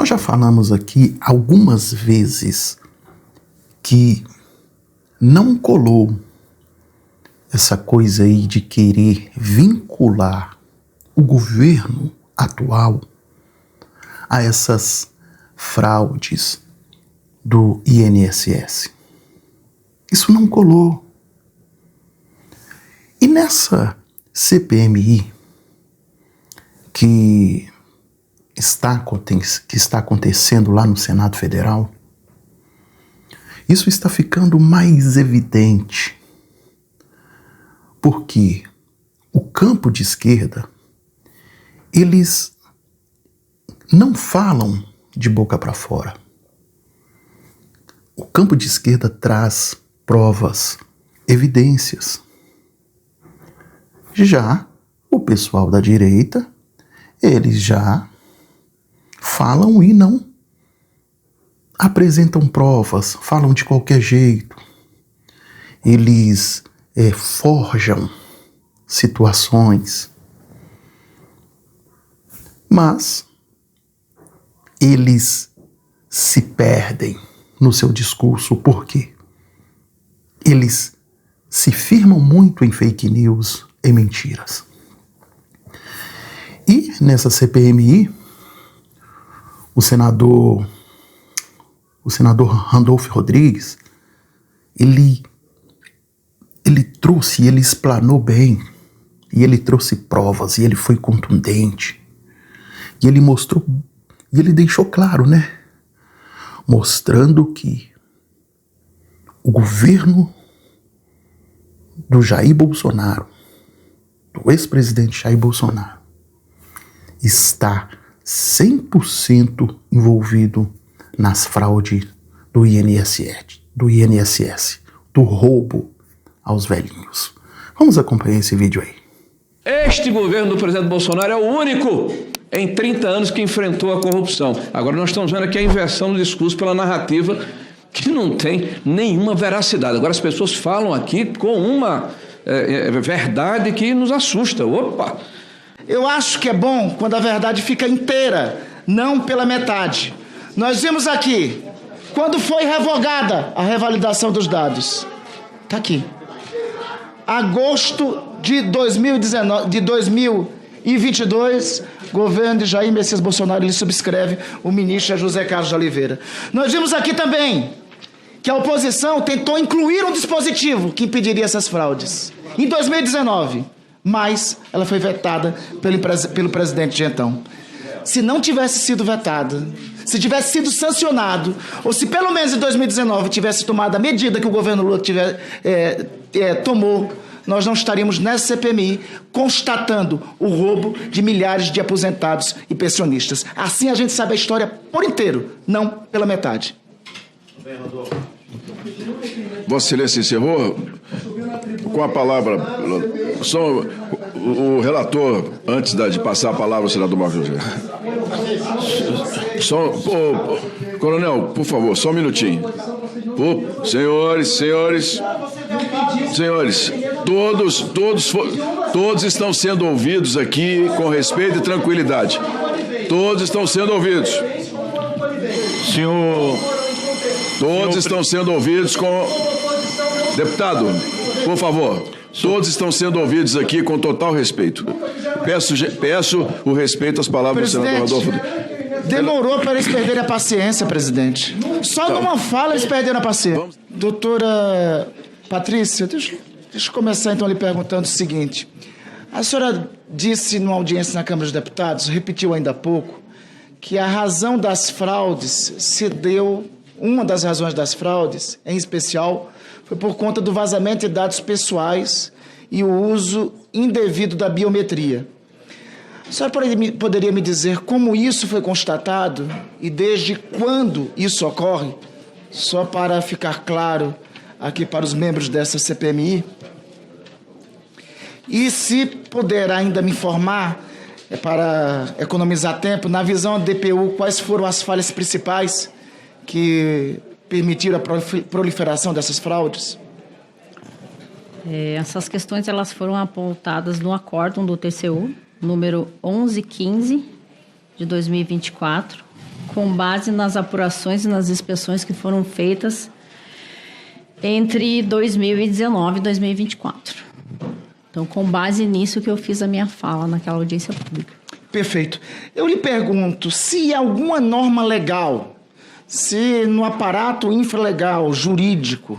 Nós já falamos aqui algumas vezes que não colou essa coisa aí de querer vincular o governo atual a essas fraudes do INSS. Isso não colou. E nessa CPMI que está acontecendo lá no Senado Federal, isso está ficando mais evidente, porque o campo de esquerda, eles não falam de boca para fora. O campo de esquerda traz provas, evidências. Já o pessoal da direita, eles já falam e não apresentam provas, falam de qualquer jeito. Eles forjam situações. Mas eles se perdem no seu discurso. Por quê? Eles se firmam muito em fake news, em mentiras. E nessa CPMI, o senador Randolfo Rodrigues, ele explanou bem, e ele trouxe provas, e ele foi contundente, e ele mostrou, e ele deixou claro, né? Mostrando que o governo do Jair Bolsonaro, do ex-presidente Jair Bolsonaro, está 100% envolvido nas fraudes do INSS, do roubo aos velhinhos. Vamos acompanhar esse vídeo aí. Este governo do presidente Bolsonaro é o único em 30 anos que enfrentou a corrupção. Agora nós estamos vendo aqui a inversão do discurso pela narrativa que não tem nenhuma veracidade. Agora as pessoas falam aqui com uma verdade que nos assusta. Opa! Eu acho que é bom quando a verdade fica inteira, não pela metade. Nós vimos aqui, quando foi revogada a revalidação dos dados. Está aqui. Agosto de 2022, governo de Jair Messias Bolsonaro, ele subscreve, o ministro José Carlos de Oliveira. Nós vimos aqui também que a oposição tentou incluir um dispositivo que impediria essas fraudes. Em 2019, mas ela foi vetada pelo presidente de então. Se não tivesse sido vetada, se tivesse sido sancionado, ou se pelo menos em 2019 tivesse tomado a medida que o governo Lula tomou, nós não estaríamos nessa CPMI constatando o roubo de milhares de aposentados e pensionistas. Assim a gente sabe a história por inteiro, não pela metade. Vossa Excelência encerrou? Com a palavra, só o relator, antes de passar a palavra ao senador Marcos José. Coronel, por favor, só um minutinho. Senhores, todos estão sendo ouvidos aqui com respeito e tranquilidade. Todos estão sendo ouvidos. Todos estão sendo ouvidos com... Deputado, por favor, todos estão sendo ouvidos aqui com total respeito. Peço o respeito às palavras do senador Rodolfo. Demorou para eles perderem a paciência, presidente. Só numa fala eles perderam a paciência. Doutora Patrícia, deixa eu começar então lhe perguntando o seguinte. A senhora disse numa audiência na Câmara dos Deputados, repetiu ainda há pouco, que a razão das fraudes se deu, uma das razões das fraudes, em especial, foi por conta do vazamento de dados pessoais e o uso indevido da biometria. A senhora poderia me dizer como isso foi constatado e desde quando isso ocorre? Só para ficar claro aqui para os membros dessa CPMI. E se puder ainda me informar, para economizar tempo, na visão da DPU, quais foram as falhas principais que permitiram a proliferação dessas fraudes? Essas questões elas foram apontadas no acórdão do TCU, número 1115, de 2024, com base nas apurações e nas inspeções que foram feitas entre 2019 e 2024. Então, com base nisso que eu fiz a minha fala naquela audiência pública. Perfeito. Eu lhe pergunto, se alguma norma legal, se no aparato infralegal, jurídico,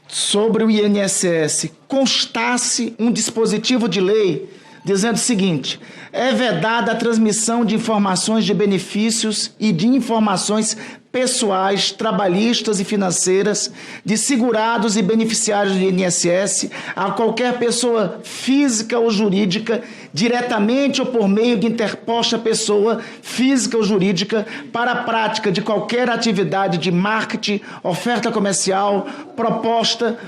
sobre o INSS, constasse um dispositivo de lei dizendo o seguinte: é vedada a transmissão de informações de benefícios e de informações pessoais, trabalhistas e financeiras de segurados e beneficiários do INSS a qualquer pessoa física ou jurídica, diretamente ou por meio de interposta pessoa física ou jurídica, para a prática de qualquer atividade de marketing, oferta comercial, proposta,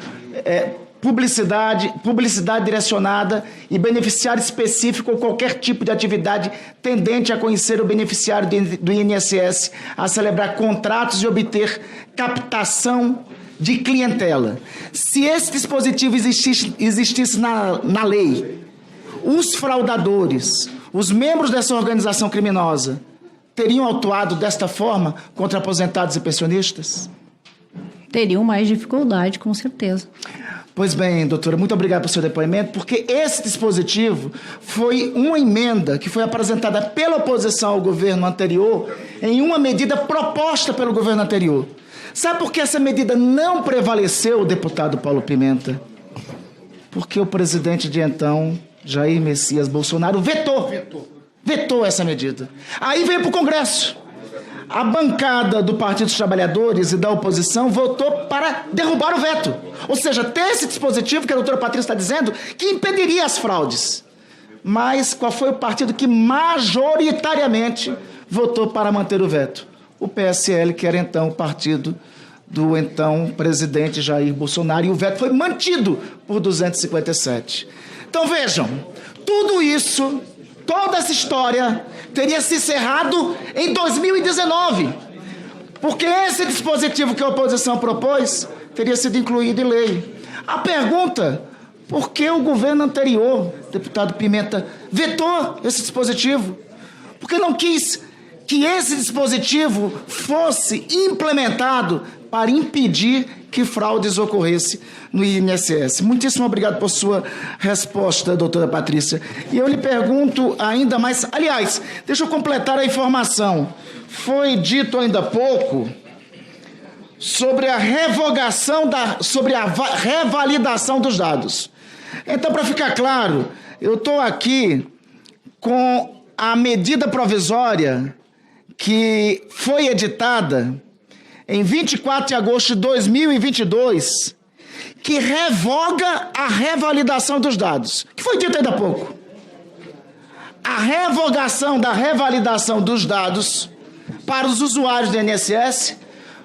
publicidade direcionada e beneficiário específico ou qualquer tipo de atividade tendente a conhecer o beneficiário do INSS, a celebrar contratos e obter captação de clientela. Se esse dispositivo existisse na lei, os fraudadores, os membros dessa organização criminosa, teriam atuado desta forma contra aposentados e pensionistas? Teriam mais dificuldade, com certeza. Pois bem, doutora, muito obrigado pelo seu depoimento, porque esse dispositivo foi uma emenda que foi apresentada pela oposição ao governo anterior em uma medida proposta pelo governo anterior. Sabe por que essa medida não prevaleceu, deputado Paulo Pimenta? Porque o presidente de então, Jair Messias Bolsonaro, vetou essa medida. Aí veio para o Congresso. A bancada do Partido dos Trabalhadores e da oposição votou para derrubar o veto. Ou seja, ter esse dispositivo que a doutora Patrícia está dizendo, que impediria as fraudes. Mas qual foi o partido que majoritariamente votou para manter o veto? O PSL, que era então o partido do então presidente Jair Bolsonaro, e o veto foi mantido por 257. Então vejam, tudo isso, toda essa história teria se encerrado em 2019, porque esse dispositivo que a oposição propôs teria sido incluído em lei. A pergunta: por que o governo anterior, deputado Pimenta, vetou esse dispositivo? Porque não quis que esse dispositivo fosse implementado para impedir que fraudes ocorressem no INSS. Muitíssimo obrigado por sua resposta, doutora Patrícia. E eu lhe pergunto ainda mais... Aliás, deixa eu completar a informação. Foi dito ainda há pouco sobre a revalidação dos dados. Então, para ficar claro, eu estou aqui com a medida provisória que foi editada em 24 de agosto de 2022, que revoga a revalidação dos dados, que foi dito ainda há pouco. A revogação da revalidação dos dados para os usuários do INSS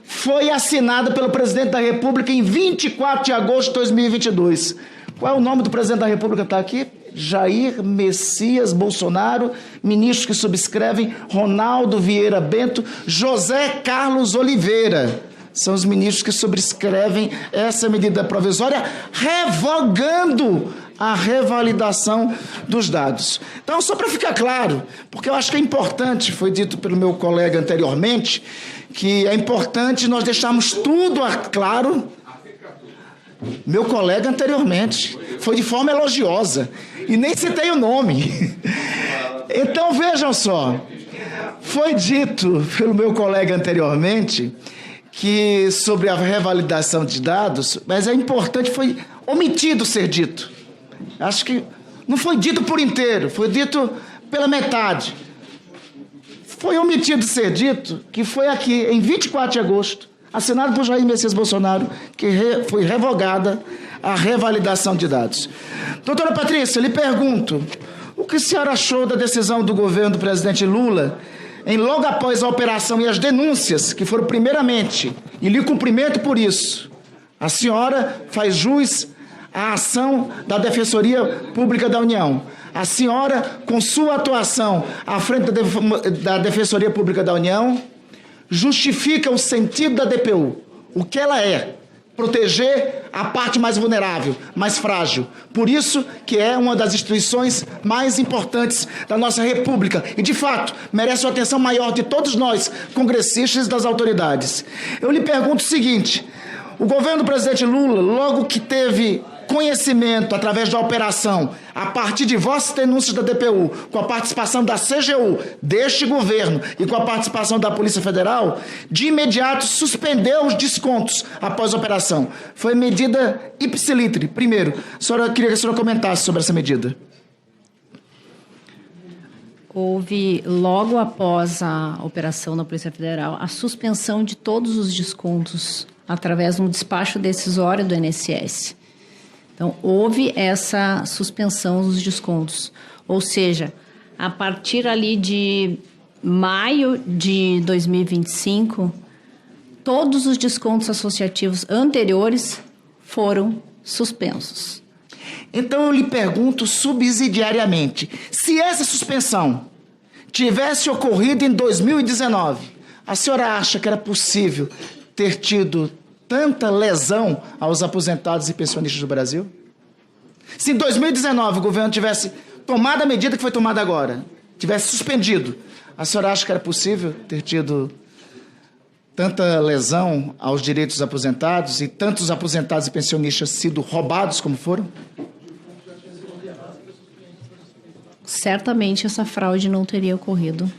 foi assinada pelo presidente da República em 24 de agosto de 2022. Qual é o nome do presidente da República que está aqui? Jair Messias Bolsonaro. Ministros que subscrevem: Ronaldo Vieira Bento, José Carlos Oliveira. São os ministros que subscrevem essa medida provisória, revogando a revalidação dos dados. Então, só para ficar claro, porque eu acho que é importante, foi dito pelo meu colega anteriormente, que é importante nós deixarmos tudo claro. Meu colega anteriormente foi de forma elogiosa e nem citei o nome. Então vejam só, foi dito pelo meu colega anteriormente que sobre a revalidação de dados, mas é importante, foi omitido ser dito. Acho que não foi dito por inteiro, foi dito pela metade. Foi omitido ser dito que foi aqui em 24 de agosto, assinado por Jair Messias Bolsonaro, que foi revogada a revalidação de dados. Doutora Patrícia, lhe pergunto, o que a senhora achou da decisão do governo do presidente Lula em logo após a operação e as denúncias que foram primeiramente, e lhe cumprimento por isso, a senhora faz jus à ação da Defensoria Pública da União. A senhora, com sua atuação à frente da Defensoria Pública da União, justifica o sentido da DPU, o que ela é, proteger a parte mais vulnerável, mais frágil. Por isso que é uma das instituições mais importantes da nossa República e, de fato, merece uma atenção maior de todos nós, congressistas e das autoridades. Eu lhe pergunto o seguinte: o governo do presidente Lula, logo que teve conhecimento através da operação, a partir de vossas denúncias da DPU, com a participação da CGU, deste governo e com a participação da Polícia Federal, de imediato suspendeu os descontos após a operação. Foi medida ipsilitri. Primeiro, queria que a senhora comentasse sobre essa medida. Houve, logo após a operação da Polícia Federal, a suspensão de todos os descontos através de um despacho decisório do INSS. Então, houve essa suspensão dos descontos. Ou seja, a partir ali de maio de 2025, todos os descontos associativos anteriores foram suspensos. Então, eu lhe pergunto subsidiariamente, se essa suspensão tivesse ocorrido em 2019, a senhora acha que era possível ter tido tanta lesão aos aposentados e pensionistas do Brasil? Se em 2019 o governo tivesse tomado a medida que foi tomada agora, tivesse suspendido, a senhora acha que era possível ter tido tanta lesão aos direitos dos aposentados e tantos aposentados e pensionistas sido roubados como foram? Certamente essa fraude não teria ocorrido